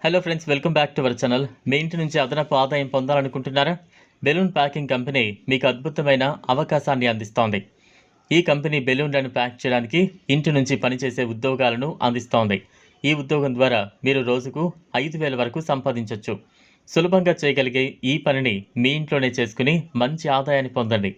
Hello friends, welcome back to our channel. మీ ఇంటి నుంచి అదనపు ఆదాయం పొందాలనుకుంటున్నారా? బెలూన్ ప్యాకింగ్ కంపెనీ మీకు అద్భుతమైన అవకాశాన్ని అందిస్తోంది. ఈ కంపెనీ బెలూన్లను ప్యాక్ చేయడానికి ఇంటి నుంచి పనిచేసే ఉద్యోగాలను అందిస్తోంది. ఈ ఉద్యోగం ద్వారా మీరు రోజుకు 5,000 వరకు సంపాదించవచ్చు. సులభంగా చేయగలిగే ఈ పనిని మీ ఇంట్లోనే చేసుకుని మంచి ఆదాయాన్ని పొందండి.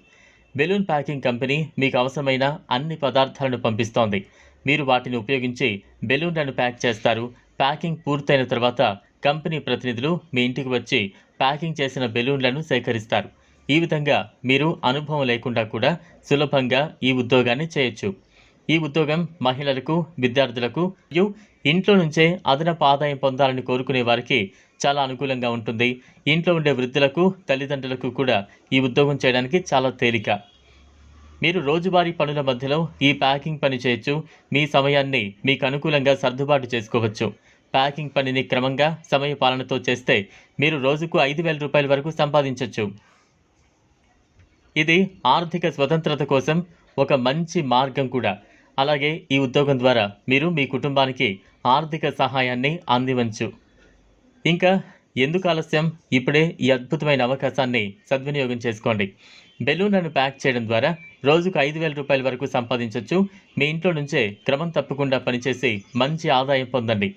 బెలూన్ ప్యాకింగ్ కంపెనీ మీకు అవసరమైన అన్ని పదార్థాలను పంపిస్తోంది. మీరు వాటిని ఉపయోగించి బెలూన్లను ప్యాక్ చేస్తారు. ప్యాకింగ్ పూర్తయిన తర్వాత కంపెనీ ప్రతినిధులు మీ ఇంటికి వచ్చి ప్యాకింగ్ చేసిన బెలూన్లను సేకరిస్తారు. ఈ విధంగా మీరు అనుభవం లేకుండా కూడా సులభంగా ఈ ఉద్యోగాన్ని చేయొచ్చు. ఈ ఉద్యోగం మహిళలకు, విద్యార్థులకు మరియు ఇంట్లో నుంచే అదనపు ఆదాయం పొందాలని కోరుకునే వారికి చాలా అనుకూలంగా ఉంటుంది. ఇంట్లో ఉండే వృద్ధులకు, తల్లిదండ్రులకు కూడా ఈ ఉద్యోగం చేయడానికి చాలా తేలిక. మీరు రోజువారీ పనుల మధ్యలో ఈ ప్యాకింగ్ పని చేయొచ్చు. మీ సమయాన్ని మీకు అనుకూలంగా సర్దుబాటు చేసుకోవచ్చు. ప్యాకింగ్ పనిని క్రమంగా సమయ పాలనతో చేస్తే మీరు రోజుకు 5,000 రూపాయల వరకు సంపాదించవచ్చు. ఇది ఆర్థిక స్వతంత్రత కోసం ఒక మంచి మార్గం కూడా. అలాగే ఈ ఉద్యోగం ద్వారా మీరు మీ కుటుంబానికి ఆర్థిక సహాయాన్ని అందించవచ్చు. ఇంకా ఎందుకు ఆలస్యం? ఇప్పుడే ఈ అద్భుతమైన అవకాశాన్ని సద్వినియోగం చేసుకోండి. బెలూన్లను ప్యాక్ చేయడం ద్వారా రోజుకు 5,000 రూపాయల వరకు సంపాదించవచ్చు. మీ ఇంట్లో నుంచే క్రమం తప్పకుండా పనిచేసి మంచి ఆదాయం పొందండి.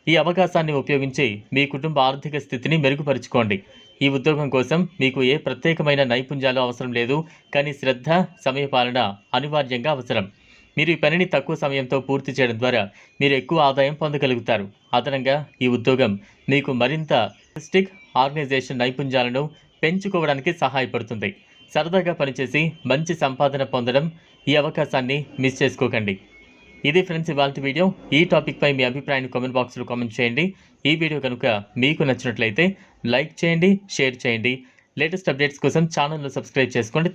ఈ అవకాశాన్ని ఉపయోగించి మీ కుటుంబ ఆర్థిక స్థితిని మెరుగుపరుచుకోండి. ఈ ఉద్యోగం కోసం మీకు ఏ ప్రత్యేకమైన నైపుణ్యాలు అవసరం లేదు, కానీ శ్రద్ధ, సమయపాలన అనివార్యంగా అవసరం. మీరు ఈ పనిని తక్కువ సమయంతో పూర్తి చేయడం ద్వారా మీరు ఎక్కువ ఆదాయం పొందగలుగుతారు. అదనంగా ఈ ఉద్యోగం మీకు మరింత లాజిస్టిక్, ఆర్గనైజేషన్ నైపుణ్యాలను పెంచుకోవడానికి సహాయపడుతుంది. సరదాగా పనిచేసి మంచి సంపాదన పొందడం. ఈ అవకాశాన్ని మిస్ చేసుకోకండి. ఇది ఫ్రెండ్స్ ఇవాల్టి వీడియో. ఈ టాపిక్పై మీ అభిప్రాయాన్ని కామెంట్ బాక్స్లో కామెంట్ చేయండి. ఈ వీడియో కనుక మీకు నచ్చినట్లయితే లైక్ చేయండి, షేర్ చేయండి. లేటెస్ట్ అప్డేట్స్ కోసం ఛానల్ను సబ్స్క్రైబ్ చేసుకోండి.